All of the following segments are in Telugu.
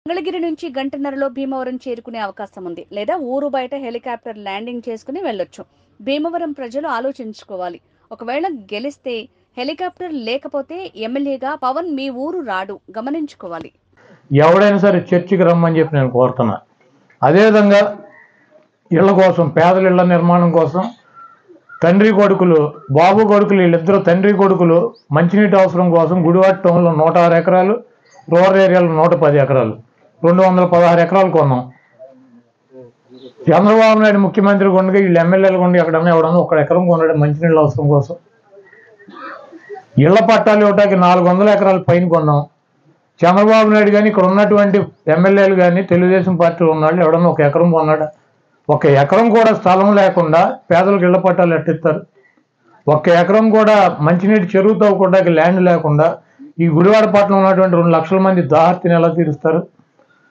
మంగళగిరి నుంచి గంటన్నరలో భీమవరం చేరుకునే అవకాశం ఉంది, లేదా ఊరు బయట హెలికాప్టర్ ల్యాండింగ్ చేసుకుని వెళ్ళొచ్చు. భీమవరం ప్రజలు ఆలోచించుకోవాలి. ఒకవేళ గెలిస్తే హెలికాప్టర్ లేకపోతే ఎమ్మెల్యేగా పవన్ మీ ఊరు రాడు, గమనించుకోవాలి. ఎవడైనా సరే చర్చికి రమ్మని చెప్పి నేను కోరుతున్నా. అదేవిధంగా ఇళ్ల కోసం, పేదల ఇళ్ల నిర్మాణం కోసం తండ్రి కొడుకులు, బాబు కొడుకులు, వీళ్ళిద్దరు తండ్రి కొడుకులు మంచినీటి అవసరం కోసం గుడివాడ టౌన్లో 106 ఎకరాలు, రూరల్ ఏరియాలో 110 ఎకరాలు, 216 ఎకరాలు కొన్నాం. చంద్రబాబు నాయుడు ముఖ్యమంత్రి కొండగా వీళ్ళు ఎమ్మెల్యేలు కొండగా ఎక్కడన్నా ఎవడన్నా 1 ఎకరం కొన్నాడు మంచినీళ్ళ అవసరం కోసం. ఇళ్ల పట్టాలు ఇవ్వటానికి 400 ఎకరాల పైన కొన్నాం. చంద్రబాబు నాయుడు కానీ ఇక్కడ ఉన్నటువంటి ఎమ్మెల్యేలు కానీ తెలుగుదేశం పార్టీలో ఉన్నాళ్ళు ఎవడన్నా 1 ఎకరం కొన్నాడా? 1 ఎకరం కూడా స్థలం లేకుండా పేదలకు ఇళ్ల పట్టాలు ఎట్టిస్తారు? 1 ఎకరం కూడా మంచినీటి చెరువు తవ్వుకోవడానికి ల్యాండ్ లేకుండా ఈ గుడివాడ పట్టణంలో ఉన్నటువంటి 2 లక్షల మంది దాహర్తిని ఎలా తీరుస్తారు?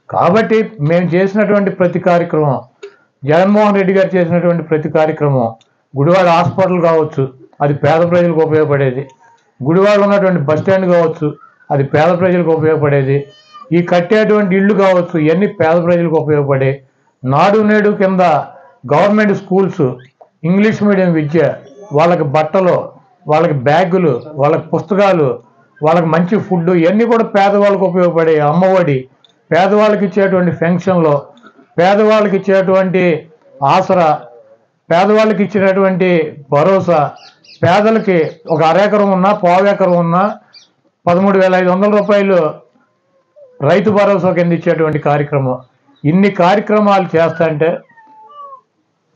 కాబట్టి మేము చేసినటువంటి ప్రతి కార్యక్రమం, జగన్మోహన్ రెడ్డి గారు చేసినటువంటి ప్రతి కార్యక్రమం, గుడివాడ హాస్పిటల్ కావచ్చు అది పేద ప్రజలకు ఉపయోగపడేది, గుడివాడ ఉన్నటువంటి బస్ స్టాండ్ కావచ్చు అది పేద ప్రజలకు ఉపయోగపడేది, ఈ కట్టేటువంటి ఇళ్ళు కావచ్చు ఇవన్నీ పేద ప్రజలకు ఉపయోగపడే, నాడు నేడు కింద గవర్నమెంట్ స్కూల్స్, ఇంగ్లీష్ మీడియం విద్య, వాళ్ళకి బట్టలు, వాళ్ళకి బ్యాగులు, వాళ్ళకి పుస్తకాలు, వాళ్ళకి మంచి ఫుడ్, ఇవన్నీ కూడా పేదవాళ్ళకి ఉపయోగపడే, అమ్మఒడి, పేదవాళ్ళకి ఇచ్చేటువంటి పెన్షన్లో, పేదవాళ్ళకి ఇచ్చేటువంటి ఆసరా, పేదవాళ్ళకి ఇచ్చినటువంటి భరోసా, పేదలకి 1 అరెకరం ఉన్నా 1/4 ఎకరం ఉన్నా 13,500 రూపాయలు రైతు భరోసా కింద ఇచ్చేటువంటి కార్యక్రమం. ఇన్ని కార్యక్రమాలు చేస్తాంటే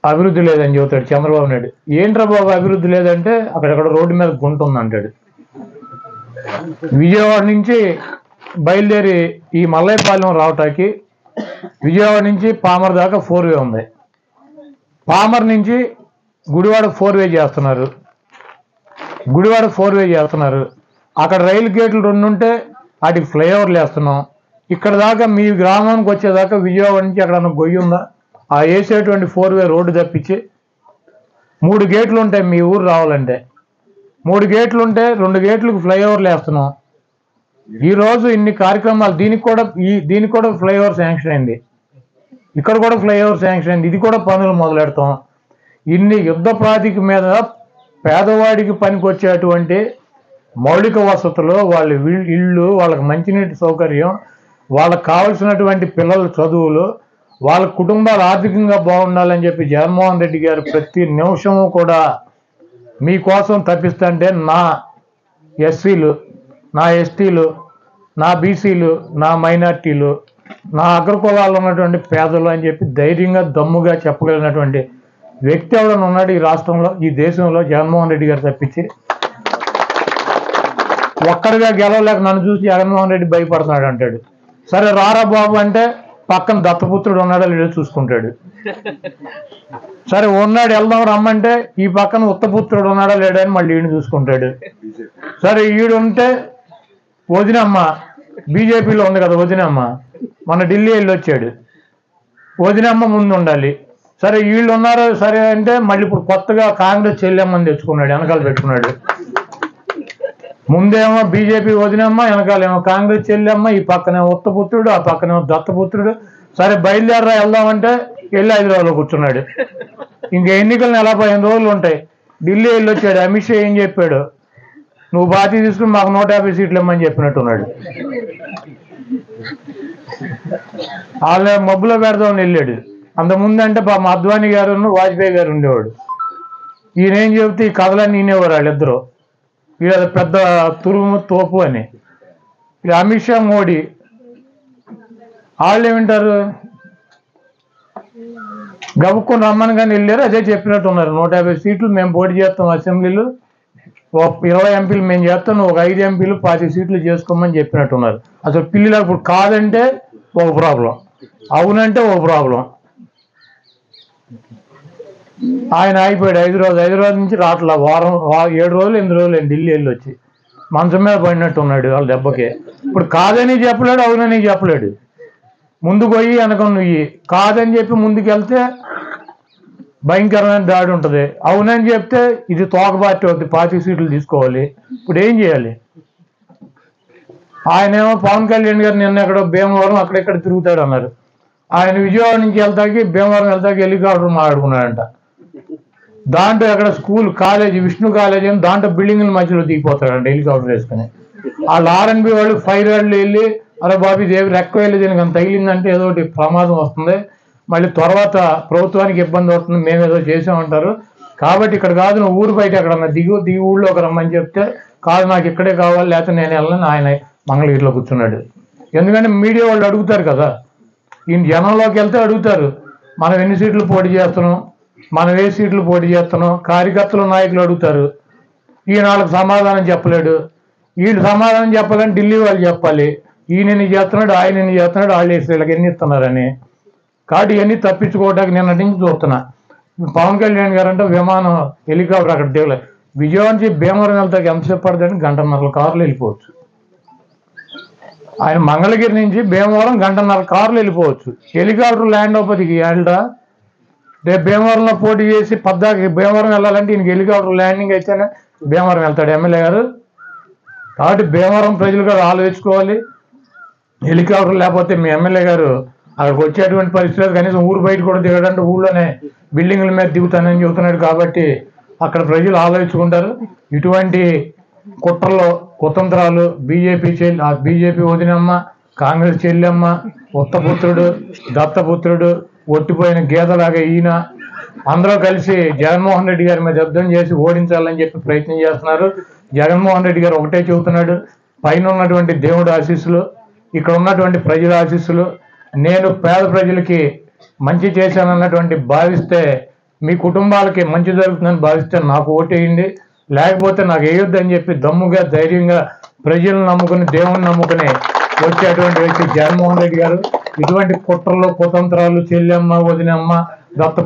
అభివృద్ధి లేదని చెబుతాడు చంద్రబాబు నాయుడు. ఏంట్రా బాబు అభివృద్ధి లేదంటే అక్కడెక్కడ రోడ్డు మీద గుంట ఉందంటాడు. విజయవాడ నుంచి బయలుదేరి ఈ మల్లయ్యపాలెం రావటానికి విజయవాడ నుంచి పామర్ దాకా 4 వే ఉంది. పామర్ నుంచి గుడివాడ 4 వే చేస్తున్నారు. గుడివాడ 4 వే చేస్తున్నారు. అక్కడ రైలు గేట్లు 2 ఉంటే వాటికి ఫ్లైఓవర్లు వేస్తున్నాం. ఇక్కడ దాకా మీ గ్రామానికి వచ్చేదాకా విజయవాడ నుంచి అక్కడ గొయ్యి ఉందా? ఆ వేసేటువంటి 4 వే రోడ్డు తప్పించి 3 గేట్లు ఉంటాయి మీ ఊరు రావాలంటే. 3 గేట్లు ఉంటే 2 గేట్లకు ఫ్లైఓవర్లు వేస్తున్నాం. ఈరోజు ఇన్ని కార్యక్రమాలు, దీనికి కూడా ఫ్లైఓవర్ శాంక్షన్ అయింది, ఇక్కడ కూడా ఫ్లైఓవర్ శాంక్షన్ అయింది, ఇది కూడా పనులు మొదలెడతాం. ఇన్ని యుద్ధ ప్రాతిక మీద పేదవాడికి పనికి వచ్చేటువంటి మౌలిక వసతులు, వాళ్ళ ఇళ్ళు, వాళ్ళకి మంచినీటి సౌకర్యం, వాళ్ళకు కావలసినటువంటి పిల్లల చదువులు, వాళ్ళ కుటుంబాలు ఆర్థికంగా బాగుండాలని చెప్పి జగన్మోహన్ రెడ్డి గారు ప్రతి నిమిషము కూడా మీకోసం తప్పిస్తుంటే నా ఎస్సీలు, నా ఎస్టీలు, నా బీసీలు, నా మైనార్టీలు, నా అగ్రకులాల్లో ఉన్నటువంటి పేదలు అని చెప్పి ధైర్యంగా దమ్ముగా చెప్పగలిగినటువంటి వ్యక్తి ఎవరైనా ఉన్నాడు ఈ రాష్ట్రంలో, ఈ దేశంలో? జగన్మోహన్ రెడ్డి గారు తప్పించి. ఒక్కడిగా గెలవలేక నన్ను చూసి జగన్మోహన్ రెడ్డి భయపడుతున్నాడు అంటాడు. సరే రారా బాబు అంటే పక్కన దత్తపుత్రుడు ఉన్నాడో లేదో చూసుకుంటాడు. సరే ఉన్నాడు వెళ్దాం రమ్మంటే ఈ పక్కన ఉత్తపుత్రుడు ఉన్నాడా లేడా అని మళ్ళీ ఈయన చూసుకుంటాడు. సరే ఈడు ఉంటే వదినమ్మ, బీజేపీలో ఉంది కదా వదినమ్మ, మన ఢిల్లీ వెళ్ళి వచ్చాడు, వదినమ్మ ముందు ఉండాలి. సరే వీళ్ళు ఉన్నారు సరే అంటే మళ్ళీ ఇప్పుడు కొత్తగా కాంగ్రెస్ చెల్లెమ్మని తెచ్చుకున్నాడు, వెనకాల పెట్టుకున్నాడు. ముందేమో బీజేపీ వదినమ్మ, వెనకాలేమో కాంగ్రెస్ చెల్లెమ్మ, ఈ పక్కనేమో ఉత్తపుత్రుడు, ఆ పక్కనేమో దత్తపుత్రుడు. సరే బయలుదేరరా వెళ్దామంటే వెళ్ళి హైదరాబాద్లో కూర్చున్నాడు. ఇంకా ఎన్నికలు 15 రోజులు ఉంటాయి. ఢిల్లీ వెళ్ళి వచ్చాడు. అమిత్ షా ఏం చెప్పాడు? నువ్వు బాధ్యత తీసుకుని మాకు 150 సీట్లు ఇమ్మని చెప్పినట్టున్నాడు. వాళ్ళ మబ్బులో పెడదామని వెళ్ళాడు. అంతకుముందు అంటే మా అద్వానీ గారు, వాజ్పేయి గారు ఉండేవాడు. ఈయనేం చెబితే ఈ కథలన్నీ వినేవారు వాళ్ళిద్దరూ. వీళ్ళ పెద్ద తురుము తోపు అని. ఇక అమిత్ షా, మోడీ వాళ్ళు ఏమింటారు, గబుక్కుని రమ్మని కానీ వెళ్ళారు, అదే చెప్పినట్టు ఉన్నారు. 150 సీట్లు మేము పోటీ చేస్తాం అసెంబ్లీలు, 20 ఎంపీలు మేము చేస్తాం, నువ్వు 5 ఎంపీలు 25 సీట్లు చేసుకోమని చెప్పినట్టున్నారు. అసలు పిల్లలు ఇప్పుడు కాదంటే ఒక ప్రాబ్లం, అవునంటే ఒక ప్రాబ్లం. ఆయన ఆగిపోయాడు హైదరాబాద్ నుంచి రాట్లా. 7 రోజులు 8 రోజులు ఢిల్లీ వెళ్ళి వచ్చి మంచం మీద పడినట్టు ఉన్నాడు వాళ్ళ దెబ్బకే. ఇప్పుడు కాదని చెప్పలేడు, అవునని చెప్పలేడు. ముందుకు పోయి వెనక నువ్వు కాదని చెప్పి ముందుకు వెళ్తే భయంకరమైన దాడి ఉంటుంది, అవునని చెప్తే ఇది తోక పార్టీ అవుతుంది, 25 సీట్లు తీసుకోవాలి. ఇప్పుడు ఏం చేయాలి? ఆయనేమో పవన్ కళ్యాణ్ గారు నిన్న ఎక్కడో భీమవరం అక్కడెక్కడ తిరుగుతాడు అన్నారు. ఆయన విజయవాడ నుంచి వెళ్తాకి భీమవరం వెళ్తాకి హెలికాప్టర్ మాట్లాడుకున్నాడంట. దాంట్లో అక్కడ స్కూల్ కాలేజీ విష్ణు కాలేజీ అని దాంట్లో బిల్డింగ్ల మధ్యలో దిగిపోతాడంట హెలికాప్టర్ వేసుకుని. వాళ్ళు ఆర్ఎన్బి వాళ్ళు ఫైర్ వాళ్ళు వెళ్ళి అరే బాబు ఇదేవి రెక్క వెళ్ళి దీనికి అంత తగిలిందంటే ఏదో ఒకటి ప్రమాదం వస్తుంది, మళ్ళీ తర్వాత ప్రభుత్వానికి ఇబ్బంది అవుతుంది, మేము ఏదో చేసామంటారు. కాబట్టి ఇక్కడ కాదు నువ్వు ఊరు బయట ఎక్కడన్నా దిగి ఊళ్ళోకి రమ్మని చెప్తే కాదు నాకు ఇక్కడే కావాలి లేకపోతే నేను వెళ్ళను ఆయన మంగళగిరిలో కూర్చున్నాడు. ఎందుకంటే మీడియా వాళ్ళు అడుగుతారు కదా, ఈయన జనంలోకి వెళ్తే అడుగుతారు మనం ఎన్ని సీట్లు పోటీ చేస్తున్నాం, మనం ఏ సీట్లు పోటీ చేస్తున్నాం, కార్యకర్తలు నాయకులు అడుగుతారు. ఈయన వాళ్ళకి సమాధానం చెప్పలేడు. వీళ్ళు సమాధానం చెప్పాలని ఢిల్లీ వాళ్ళు చెప్పాలి, ఈయన ఎన్ని చేస్తున్నాడు ఆయన ఎన్ని చేస్తున్నాడు వాళ్ళు వేసి వీళ్ళకి ఎన్ని ఇస్తున్నారని. కాబట్టి ఇవన్నీ తప్పించుకోవడానికి నిన్నటి నుంచి చూస్తున్నా. పవన్ కళ్యాణ్ గారు అంటే విమానం హెలికాప్టర్ అక్కడ దిగలేదు. విజయవాడ నుంచి భీమవరం వెళ్తాకి ఎంతసేపు పడుతుందంటే 1.5 గంటల కారులో వెళ్ళిపోవచ్చు. ఆయన మంగళగిరి నుంచి భీమవరం 1.5 గంటల కారులో వెళ్ళిపోవచ్చు. హెలికాప్టర్ ల్యాండ్ అవ్వదికి ఏళ్ళ రేపు భీమవరంలో పోటీ చేసి పద్దాకి భీమవరం వెళ్ళాలంటే ఈయనకి హెలికాప్టర్ ల్యాండింగ్ అయితేనే భీమవరం వెళ్తాడు ఎమ్మెల్యే గారు. కాబట్టి భీమవరం ప్రజలు కూడా ఆలోచించుకోవాలి. హెలికాప్టర్ లేకపోతే మీ ఎమ్మెల్యే గారు అక్కడికి వచ్చేటువంటి పరిస్థితులు కనీసం ఊరు బయట కూడా దిగడంటే ఊళ్ళోనే బిల్డింగ్ల మీద దిగుతానని చెబుతున్నాడు. కాబట్టి అక్కడ ప్రజలు ఆలోచించుకుంటారు. ఇటువంటి కుట్రలో కుతంత్రాలు బీజేపీ వదినమ్మ, కాంగ్రెస్ చెల్లెమ్మ, ఉత్తపుత్రుడు, దత్తపుత్రుడు, ఒట్టిపోయిన గీతలాగా ఈయన అందరూ కలిసి జగన్మోహన్ రెడ్డి గారి మీద యుద్ధం చేసి ఓడించాలని చెప్పి ప్రయత్నం చేస్తున్నారు. జగన్మోహన్ రెడ్డి గారు ఒకటే చెబుతున్నాడు, పైన ఉన్నటువంటి దేవుడు ఆశీస్సులు, ఇక్కడ ఉన్నటువంటి ప్రజల ఆశీస్సులు, నేను పేద ప్రజలకి మంచి చేశానన్నటువంటి భావిస్తే మీ కుటుంబాలకి మంచి జరుగుతుందని భావిస్తే నాకు ఓటేయండి, లేకపోతే నాకు వేయొద్దని చెప్పి దమ్ముగా ధైర్యంగా ప్రజలను నమ్ముకుని దేవుని నమ్ముకుని వచ్చేటువంటి వ్యక్తి జగన్మోహన్ రెడ్డి గారు. ఇటువంటి కుట్రలు కుతంత్రాలు చెల్లెమ్మ వదినమ్మ దత్త